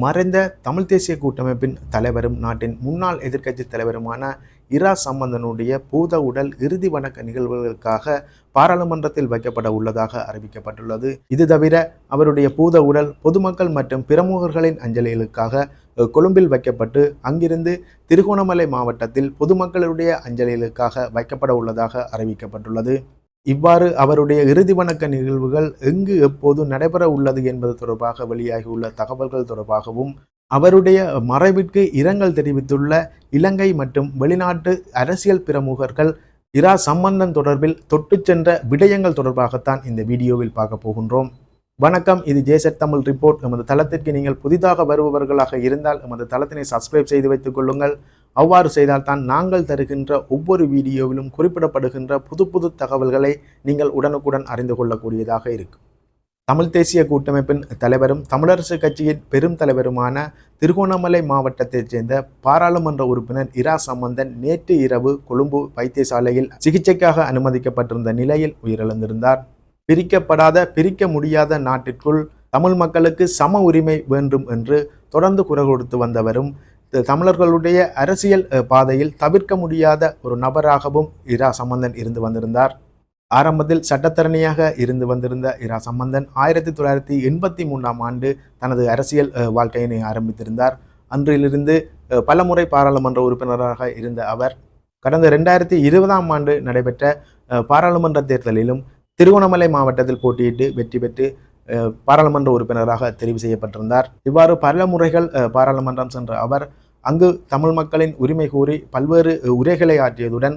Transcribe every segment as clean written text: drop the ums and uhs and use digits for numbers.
மறைந்த தமிழ் தேசிய கூட்டமைப்பின் தலைவரும் நாட்டின் முன்னாள் எதிர்க்கட்சி தலைவருமான இரா சம்பந்தனுடைய பூத உடல் இறுதி வணக்க நிகழ்வுகளுக்காக பாராளுமன்றத்தில் வைக்கப்பட உள்ளதாக அறிவிக்கப்பட்டுள்ளது. இது தவிர அவருடைய பூத உடல் பொதுமக்கள் மற்றும் பிரமுகர்களின் அஞ்சலிகளுக்காக கொழும்பில் வைக்கப்பட்டு அங்கிருந்து திருகோணமலை மாவட்டத்தில் பொதுமக்களுடைய அஞ்சலிகளுக்காக வைக்கப்பட உள்ளதாக அறிவிக்கப்பட்டுள்ளது. இவ்வாறு அவருடைய இறுதி வணக்க நிகழ்வுகள் எங்கு எப்போது நடைபெற உள்ளது என்பது தொடர்பாக வெளியாகியுள்ள தகவல்கள் தொடர்பாகவும் அவருடைய மறைவிற்கு இரங்கல் தெரிவித்துள்ள இலங்கை மற்றும் வெளிநாட்டு அரசியல் பிரமுகர்கள் இரா சம்பந்தன் தொடர்பில் தொட்டு சென்ற விடயங்கள் தொடர்பாகத்தான் இந்த வீடியோவில் பார்க்க போகின்றோம். வணக்கம், இது ஜேசட் தமிழ் ரிப்போர்ட். எமது தளத்திற்கு நீங்கள் புதிதாக வருபவர்களாக இருந்தால் எமது தளத்தினை சப்ஸ்கிரைப் செய்து வைத்துக் கொள்ளுங்கள். அவ்வாறு செய்தால்தான் நாங்கள் தருகின்ற ஒவ்வொரு வீடியோவிலும் குறிப்பிடப்படுகின்ற புது தகவல்களை நீங்கள் உடனுக்குடன் அறிந்து கொள்ளக்கூடியதாக இருக்கும். தமிழ் தேசிய கூட்டமைப்பின் தலைவரும் தமிழரசு கட்சியின் பெரும் தலைவருமான திருகோணமலை மாவட்டத்தைச் சேர்ந்த பாராளுமன்ற உறுப்பினர் இரா சம்பந்தன் நேற்று இரவு கொழும்பு வைத்தியசாலையில் சிகிச்சைக்காக அனுமதிக்கப்பட்டிருந்த நிலையில் உயிரிழந்திருந்தார். பிரிக்க முடியாத நாட்டிற்குள் தமிழ் மக்களுக்கு சம உரிமை வேண்டும் என்று தொடர்ந்து குரல் கொடுத்து வந்தவரும் தமிழர்களுடைய அரசியல் பாதையில் தவிர்க்க முடியாத ஒரு நபராகவும் இரா சம்பந்தன் இருந்து வந்திருந்தார். ஆரம்பத்தில் சட்டத்தரணியாக இருந்து வந்திருந்த இரா சம்பந்தன் 1983ஆம் ஆண்டு தனது அரசியல் வாழ்க்கையினை ஆரம்பித்திருந்தார். அன்றிலிருந்து பலமுறை பாராளுமன்ற உறுப்பினராக இருந்த அவர் கடந்த 2020ஆம் ஆண்டு நடைபெற்ற பாராளுமன்ற தேர்தலிலும் திருகோணமலை மாவட்டத்தில் போட்டியிட்டு வெற்றி பெற்று பாராளுமன்ற உறுப்பினராக தெரிவு செய்யப்பட்டிருந்தார். இவ்வாறு பல முறைகள் பாராளுமன்றம் சென்ற அவர் அங்கு தமிழ் மக்களின் உரிமை கூறி பல்வேறு உரைகளை ஆற்றியதுடன்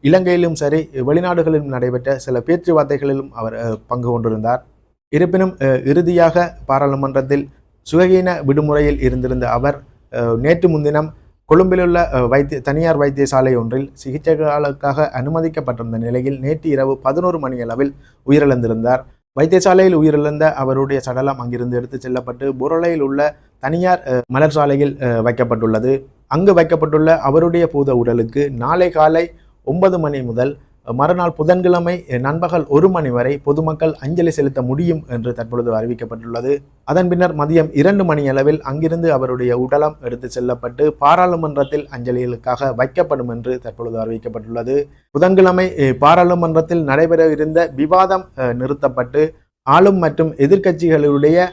இலங்கையிலும் சரி வெளிநாடுகளிலும் நடைபெற்ற சில பேச்சுவார்த்தைகளிலும் அவர் பங்கு கொண்டிருந்தார். இருப்பினும் இறுதியாக பாராளுமன்றத்தில் சுகஹீன விடுமுறையில் இருந்திருந்த அவர் நேற்று முன்தினம் கொழும்பிலுள்ள தனியார் வைத்தியசாலை ஒன்றில் சிகிச்சைகளுக்காக அனுமதிக்கப்பட்டிருந்த நிலையில் நேற்று இரவு 11 மணி அளவில் உயிரிழந்திருந்தார். வைத்தியசாலையில் உயிரிழந்த அவருடைய சடலம் அங்கிருந்து எடுத்துச் செல்லப்பட்டு புரளையில் உள்ள தனியார் மலர் சாலையில் வைக்கப்பட்டுள்ளது. அங்கு வைக்கப்பட்டுள்ள அவருடைய பூத உடலுக்கு நாளை காலை 9 மணி முதல் மறுநாள் புதன்கிழமை நண்பகல் 1 மணி வரை பொதுமக்கள் அஞ்சலி செலுத்த முடியும் என்று தற்பொழுது அறிவிக்கப்பட்டுள்ளது. அதன் பின்னர் மதியம் 2 மணி அளவில் அங்கிருந்து அவருடைய உடலம் எடுத்து செல்லப்பட்டு பாராளுமன்றத்தில் அஞ்சலிகளுக்காக வைக்கப்படும் என்று தற்பொழுது அறிவிக்கப்பட்டுள்ளது. புதன்கிழமை பாராளுமன்றத்தில் நடைபெற இருந்த விவாதம் நிறுத்தப்பட்டு ஆளும் மற்றும் எதிர்க்கட்சிகளுடைய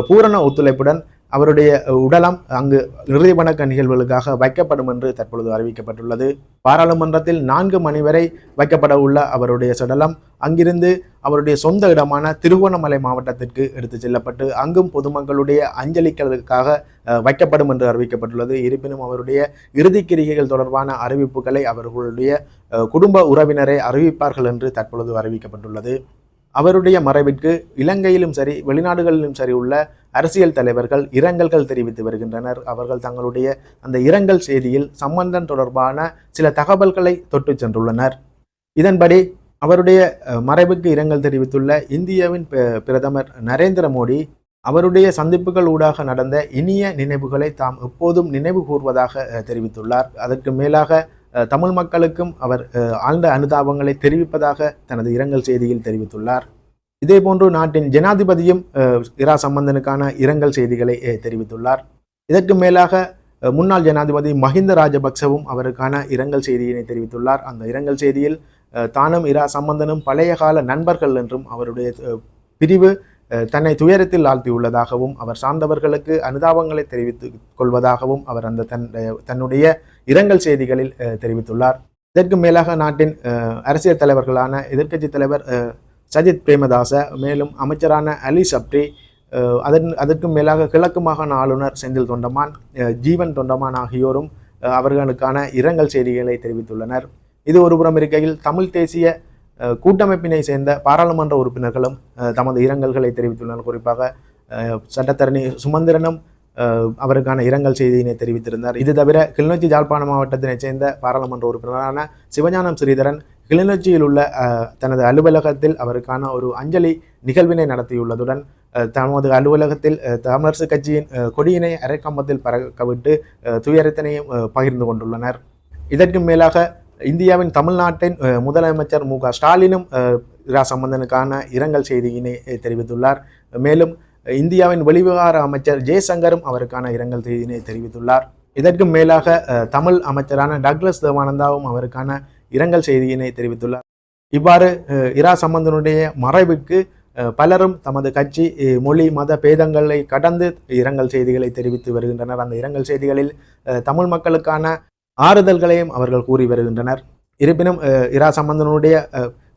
பூரண ஒத்துழைப்புடன் அவருடைய உடலம் அங்கு இறுதி வணக்க நிகழ்வுகளுக்காக வைக்கப்படும் என்று தற்பொழுது அறிவிக்கப்பட்டுள்ளது. பாராளுமன்றத்தில் 4 மணி வரை வைக்கப்பட உள்ள அவருடைய சடலம் அங்கிருந்து அவருடைய சொந்த இடமான திருகோணமலை மாவட்டத்திற்கு எடுத்து செல்லப்பட்டு அங்கும் பொதுமக்களுடைய அஞ்சலிகளுக்காக வைக்கப்படும் என்று அறிவிக்கப்பட்டுள்ளது. இருப்பினும் அவருடைய இறுதி கிரிகைகள் தொடர்பான அறிவிப்புகளை அவர்களுடைய குடும்ப உறவினரை அறிவிப்பார்கள் என்று தற்பொழுது அறிவிக்கப்பட்டுள்ளது. அவருடைய மறைவிற்கு இலங்கையிலும் சரி வெளிநாடுகளிலும் சரி உள்ள அரசியல் தலைவர்கள் இரங்கல்கள் தெரிவித்து வருகின்றனர். அவர்கள் தங்களுடைய அந்த இரங்கல் செய்தியில் சம்பந்தன் தொடர்பான சில தகவல்களை தொட்டு சென்றுள்ளனர். இதன்படி அவருடைய மறைவுக்கு இரங்கல் தெரிவித்துள்ள இந்தியாவின் பிரதமர் நரேந்திர மோடி அவருடைய சந்திப்புகள் ஊடாக நடந்த இனிய நினைவுகளை தாம் எப்போதும் நினைவு கூர்வதாக தெரிவித்துள்ளார். அதற்கு மேலாக தமிழ் மக்களுக்கும் அவர் ஆழ்ந்த அனுதாபங்களை தெரிவிப்பதாக தனது இரங்கல் செய்தியில் தெரிவித்துள்ளார். இதேபோன்று நாட்டின் ஜனாதிபதியும் இரா சம்பந்தனுக்கான இரங்கல் செய்திகளை தெரிவித்துள்ளார். இதற்கு மேலாக முன்னாள் ஜனாதிபதி மஹிந்த ராஜபக்சவும் அவருக்கான இரங்கல் செய்தியினை தெரிவித்துள்ளார். அந்த இரங்கல் செய்தியில் தானும் இரா சம்பந்தனும் பழைய கால நண்பர்கள் என்றும் அவருடைய பிரிவு தன்னை துயரத்தில் ஆழ்த்தியுள்ளதாகவும் அவர் சார்ந்தவர்களுக்கு அனுதாபங்களை தெரிவித்துக் கொள்வதாகவும் அவர் அந்த தன்னுடைய இரங்கல் செய்திகளில் தெரிவித்துள்ளார். இதற்கு மேலாக நாட்டின் அரசியல் தலைவர்களான எதிர்க்கட்சி தலைவர் சஜித் பிரேமதாச, மேலும் அமைச்சரான அலி சப்ரி, அதற்கு மேலாக கிழக்கு மாகாண ஆளுநர் செந்தில் தொண்டமான், ஜீவன் தொண்டமான் ஆகியோரும் அவர்களுக்கான இரங்கல் செய்திகளை தெரிவித்துள்ளனர். இது ஒருபுறம் இருக்கையில் தமிழ் தேசிய கூட்டமைப்பினை சேர்ந்த பாராளுமன்ற உறுப்பினர்களும் தமது இரங்கல்களை தெரிவித்துள்ளனர். குறிப்பாக சட்டத்தரணி சுமந்திரனும் அவருக்கான இரங்கல் செய்தியினை தெரிவித்திருந்தார். இது தவிர கிளிநொச்சி யாழ்ப்பாண மாவட்டத்தினை சேர்ந்த பாராளுமன்ற உறுப்பினரான சிவஞானம் ஸ்ரீதரன் கிளிநொச்சியில் உள்ள தனது அலுவலகத்தில் அவருக்கான ஒரு அஞ்சலி நிகழ்வினை நடத்தியுள்ளதுடன் தமது அலுவலகத்தில் தமிழரசு கட்சியின் கொடியினை அரைக்கம்பத்தில் பறக்கவிட்டு துயரத்தினையும் பகிர்ந்து கொண்டுள்ளனர். இதற்கு மேலாக இந்தியாவின் தமிழ்நாட்டின் முதலமைச்சர் மு.க. ஸ்டாலினும் இரா சம்பந்தனுக்கான இரங்கல் செய்தியினை தெரிவித்துள்ளார். மேலும் இந்தியாவின் வெளிவிவகார அமைச்சர் ஜெய்சங்கரும் அவருக்கான இரங்கல் செய்தியினை தெரிவித்துள்ளார். இதற்கு மேலாக தமிழ் அமைச்சரான டக்ளஸ் தேவானந்தாவும் அவருக்கான இரங்கல் செய்தியினை தெரிவித்துள்ளார். இவ்வாறு இரா சம்பந்தனுடைய மறைவுக்கு பலரும் தமது கட்சி மொழி மத பேதங்களை கடந்து இரங்கல் செய்திகளை தெரிவித்து வருகின்றனர். அந்த இரங்கல் செய்திகளில் தமிழ் மக்களுக்கான ஆறுதல்களையும் அவர்கள் கூறி வருகின்றனர். இருப்பினும் இரா சம்பந்தனுடைய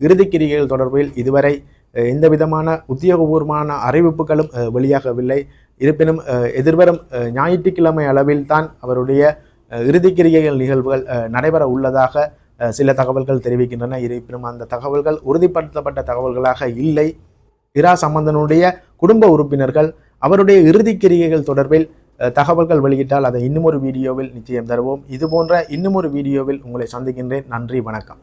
இறுதிக்கிரிகைகள் தொடர்பில் இதுவரை எந்த விதமான உத்தியோகபூர்வமான அறிவிப்புகளும் வெளியாகவில்லை. இருப்பினும் எதிர்வரும் ஞாயிற்றுக்கிழமை அளவில் தான் அவருடைய இறுதிக்கிரிகைகள் நிகழ்வுகள் நடைபெற உள்ளதாக சில தகவல்கள் தெரிவிக்கின்றன. இருப்பினும் அந்த தகவல்கள் உறுதிப்படுத்தப்பட்ட தகவல்களாக இல்லை. இரா சம்பந்தனுடைய குடும்ப உறுப்பினர்கள் அவருடைய இறுதிக்கிரிகைகள் தொடர்பில் தகவல்கள் வெளியிட்டால் அதை இன்னும் ஒரு வீடியோவில் நிச்சயம் தருவோம். இது போன்ற இன்னும் ஒரு வீடியோவில் உங்களை சந்திக்கின்றேன். நன்றி, வணக்கம்.